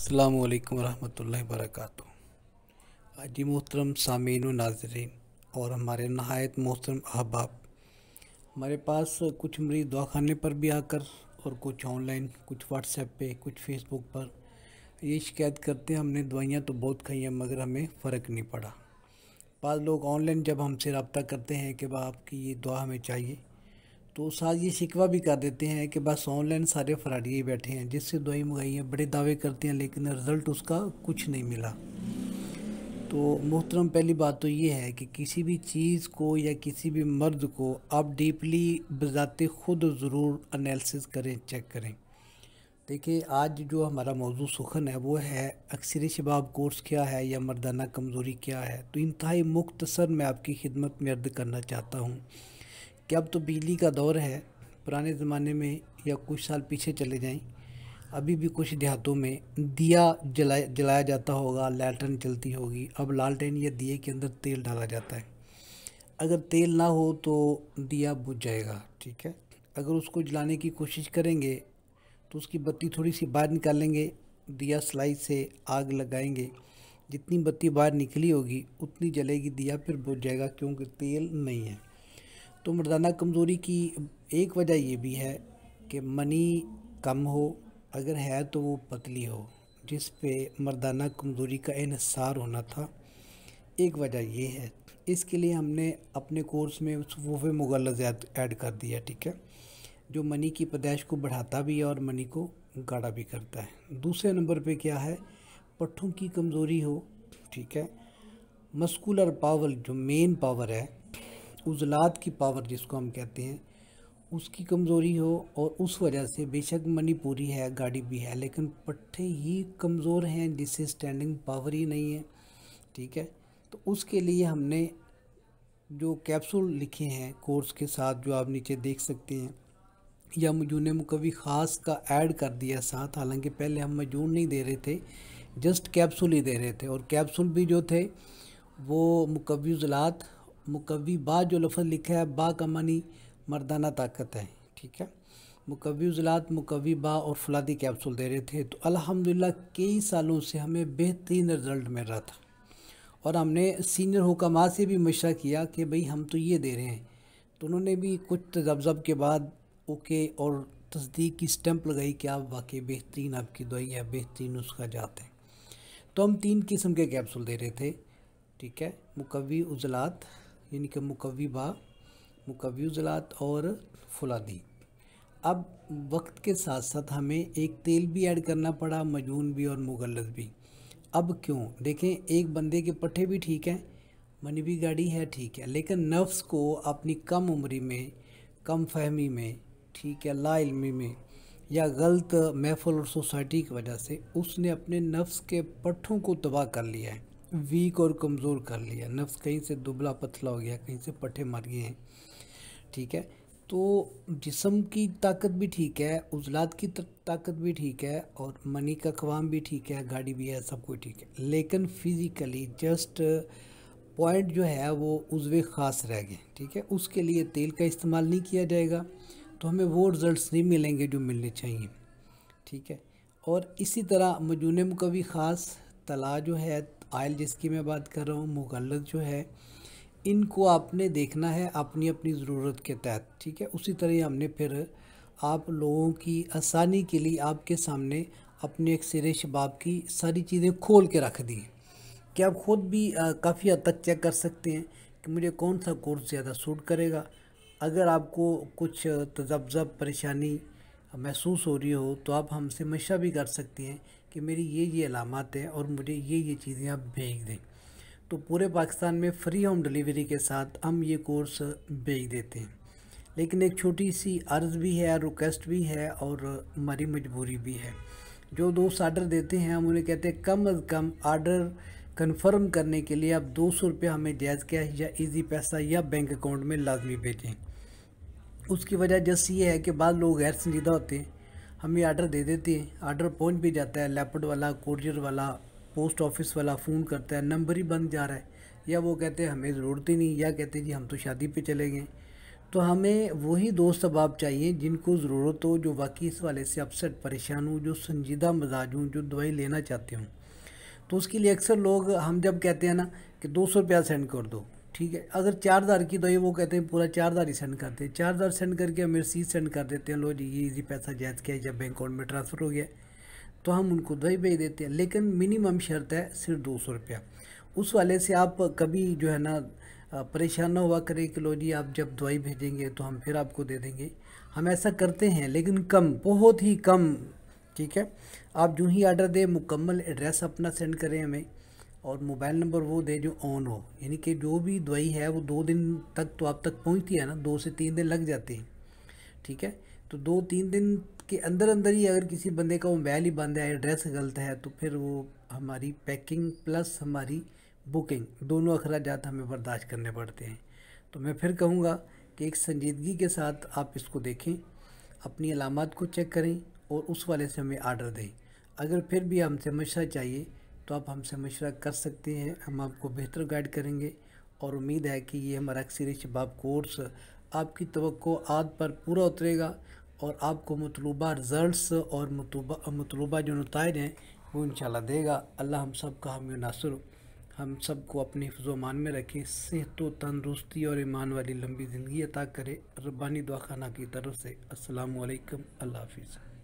अस्सलामु अलैकुम रहमतुल्लाहि वबरकातुहू। जी मोहतरम सामीन व नाज़रीन और हमारे नहायत मोहतरम अहबाब, हमारे पास कुछ मरीज़ दवाखाने पर भी आकर और कुछ ऑनलाइन, कुछ व्हाट्सएप पे, कुछ फेसबुक पर ये शिकायत करते हैं हमने दवाइयाँ तो बहुत खाई हैं मगर हमें फ़र्क नहीं पड़ा। बाद लोग ऑनलाइन जब हमसे रब्ता करते हैं कि भाई आपकी ये दवा हमें चाहिए, तो साथ ये शिकवा भी कर देते हैं कि बस ऑनलाइन सारे फ्रॉडिये बैठे हैं, जिससे दवाई मंगाई है बड़े दावे करते हैं लेकिन रिज़ल्ट उसका कुछ नहीं मिला। तो मोहतरम, पहली बात तो ये है कि किसी भी चीज़ को या किसी भी मर्ज़ को आप डीपली बज़ाते ख़ुद ज़रूर एनालिसिस करें, चेक करें। देखिए, आज जो हमारा मौजू सुखन है वो है अक्सर शबाब कोर्स क्या है या मर्दाना कमज़ोरी क्या है। तो इंतहाई मुख्तसर मैं आपकी खिदमत में अर्ज़ करना चाहता हूँ कि अब तो बिजली का दौर है। पुराने ज़माने में या कुछ साल पीछे चले जाएं, अभी भी कुछ देहातों में दिया जलाया जाता होगा, लैलटेन चलती होगी। अब लालटेन या दिए के अंदर तेल डाला जाता है। अगर तेल ना हो तो दिया बुझ जाएगा, ठीक है। अगर उसको जलाने की कोशिश करेंगे तो उसकी बत्ती थोड़ी सी बाहर निकालेंगे, दिया स्लाइस से आग लगाएंगे, जितनी बत्ती बाहर निकली होगी उतनी जलेगी, दिया फिर बुझ जाएगा क्योंकि तेल नहीं है। तो मर्दाना कमज़ोरी की एक वजह ये भी है कि मनी कम हो, अगर है तो वो पतली हो, जिस पे मर्दाना कमज़ोरी का इन्हिसार होना था। एक वजह ये है। इसके लिए हमने अपने कोर्स में सफ़ूफ़े मुग़ल्लज़ ऐड कर दिया, ठीक है, जो मनी की पैदाइश को बढ़ाता भी है और मनी को गाढ़ा भी करता है। दूसरे नंबर पे क्या है, पट्ठों की कमज़ोरी हो, ठीक है, मस्कुलर पावर जो मेन पावर है, उज़लात की पावर जिसको हम कहते हैं, उसकी कमज़ोरी हो और उस वजह से बेशक मनी पूरी है, गाड़ी भी है, लेकिन पट्ठे ही कमज़ोर हैं जिससे स्टैंडिंग पावर ही नहीं है, ठीक है। तो उसके लिए हमने जो कैप्सूल लिखे हैं कोर्स के साथ, जो आप नीचे देख सकते हैं, या मजून मुकवी ख़ास का ऐड कर दिया साथ। हालांकि पहले हम मजून नहीं दे रहे थे, जस्ट कैप्सूल ही दे रहे थे, और कैप्सूल भी जो थे वो मुकवी उज़लात, मुकवी बा जो लफ्ज़ लिखा है, बा का मानी मर्दाना ताकत है, ठीक है। मुकवी उज़लात, मुकवी बा और फुलादी कैप्सूल दे रहे थे। तो अल्हम्दुलिल्लाह कई सालों से हमें बेहतरीन रिज़ल्ट मिल रहा था, और हमने सीनियर हुकामा से भी मशवरा किया कि भाई हम तो ये दे रहे हैं। तो उन्होंने भी कुछ तजब्ज़ब के बाद ओके और तस्दीक की स्टैंप लगाई कि आप वाकई बेहतरीन आपकी दवाई है, बेहतरीन नुस्खा जात है। तो हम 3 किस्म के कैप्सूल दे रहे थे, ठीक है, मुकवी उज़लात यानी कि मुकवी बा, मुकवी उज़लात और फुलादी। अब वक्त के साथ साथ हमें एक तेल भी ऐड करना पड़ा, मजून भी और मुगल्लज़ भी। अब क्यों, देखें, एक बंदे के पट्ठे भी ठीक हैं, मनी भी गाड़ी है, ठीक है, लेकिन नफ्स को अपनी कम उम्री में, कम फहमी में, ठीक है, लाइल्मी में, या गलत महफ़िल और सोसाइटी की वजह से उसने अपने नफ्स के पट्ठों को तबाह कर लिया है, वीक और कमज़ोर कर लिया। नफ्स कहीं से दुबला पतला हो गया, कहीं से पट्ठे मर गए हैं, ठीक है। तो जिस्म की ताकत भी ठीक है, उज़लात की ताकत भी ठीक है, और मनी का क़वाम भी ठीक है, गाड़ी भी है, सब कुछ ठीक है, लेकिन फ़िज़िकली जस्ट पॉइंट जो है वो उज़वे ख़ास रह गए, ठीक है। उसके लिए तेल का इस्तेमाल नहीं किया जाएगा तो हमें वो रिज़ल्ट्स नहीं मिलेंगे जो मिलने चाहिए, ठीक है। और इसी तरह मजून मुकवी ख़ास, तला जो है, आयल जिसकी मैं बात कर रहा हूँ, मुगल्लज़ जो है, इनको आपने देखना है अपनी अपनी ज़रूरत के तहत, ठीक है। उसी तरह हमने फिर आप लोगों की आसानी के लिए आपके सामने अपने अक्सर शबाब की सारी चीज़ें खोल के रख दी कि आप ख़ुद भी काफ़ी हद तक चेक कर सकते हैं कि मुझे कौन सा कोर्स ज़्यादा सूट करेगा। अगर आपको कुछ तजब्ज़ब परेशानी महसूस हो रही हो तो आप हमसे मशवरा भी कर सकते हैं कि मेरी ये अलामत है और मुझे ये चीज़ें आप भेज दें। तो पूरे पाकिस्तान में फ्री होम डिलीवरी के साथ हम ये कोर्स भेज देते हैं। लेकिन एक छोटी सी अर्ज़ भी है, रिक्वेस्ट भी है और हमारी मजबूरी भी है। जो दोस्त आर्डर देते हैं हम उन्हें कहते हैं कम अज़ कम आर्डर कंफर्म करने के लिए आप 200 रुपये हमें जायज़ कैश या इजी पैसा या बैंक अकाउंट में लाजमी भेजें। उसकी वजह जैसे ये है कि बाद लोग गैर संजीदा होते हैं, हमें आर्डर दे देते हैं, आर्डर पहुंच भी जाता है, लैपटॉप वाला, कोरियर वाला, पोस्ट ऑफिस वाला फ़ोन करता है, नंबर ही बंद जा रहा है, या वो कहते हैं हमें ज़रूरत ही नहीं, या कहते हैं जी हम तो शादी पे चले गए। तो हमें वही दोस्त अहबाब चाहिए जिनको ज़रूरत हो, जो वाकई इस वाले से अपसेट परेशान हो, जो संजीदा मिजाज हों, जो दवाई लेना चाहते हों। तो उसके लिए अक्सर लोग, हम जब कहते हैं ना कि 200 रुपया सेंड कर दो, ठीक है, अगर 4,000 की दवाई, वो कहते हैं पूरा 4,000 ही सेंड करते हैं। 4,000 सेंड करके हमें रसीद सेंड कर देते हैं, लो जी ये इजी पैसा जायज़ किया जब बैंक अकाउंट में ट्रांसफ़र हो गया, तो हम उनको दवाई भेज देते हैं। लेकिन मिनिमम शर्त है सिर्फ 200 रुपया। उस वाले से आप कभी जो है ना परेशान ना हुआ करें कि लो जी आप जब दवाई भेजेंगे तो हम फिर आपको दे देंगे। हम ऐसा करते हैं लेकिन कम, बहुत ही कम, ठीक है। आप जो ही आर्डर दें, मुकम्मल एड्रेस अपना सेंड करें हमें, और मोबाइल नंबर वो दे जो ऑन हो, यानी कि जो भी दवाई है वो 2 दिन तक तो आप तक पहुंचती है ना, 2 से 3 दिन लग जाते हैं, ठीक है। तो 2-3 दिन के अंदर अंदर ही अगर किसी बंदे का मोबाइल ही बंद है, एड्रेस गलत है, तो फिर वो हमारी पैकिंग प्लस हमारी बुकिंग दोनों अखराजात हमें बर्दाश्त करने पड़ते हैं। तो मैं फिर कहूँगा कि एक संजीदगी के साथ आप इसको देखें, अपनी अलामात को चेक करें और उस वाले से हमें आर्डर दें। अगर फिर भी हमसे मशवरा चाहिए तो आप हमसे मशवरा कर सकते हैं, हम आपको बेहतर गाइड करेंगे। और उम्मीद है कि ये हमारा अक्सर शबाब कोर्स आपकी तवक्कुआत पर पूरा उतरेगा और आपको मतलूबा रिज़ल्ट्स और मतलूबा जो नताइज हैं वो इंशाल्लाह देगा। अल्लाह हम सब का हामी नासुर हो, हम सब को अपने हिफ्ज़-ओ-मान में रखें, सेहत व तंदुरुस्ती और ईमान वाली लंबी ज़िंदगी अता करे। रब्बानी दुआखाना की तरफ से अस्सलामु अलैकुम, अल्लाह हाफ़िज़।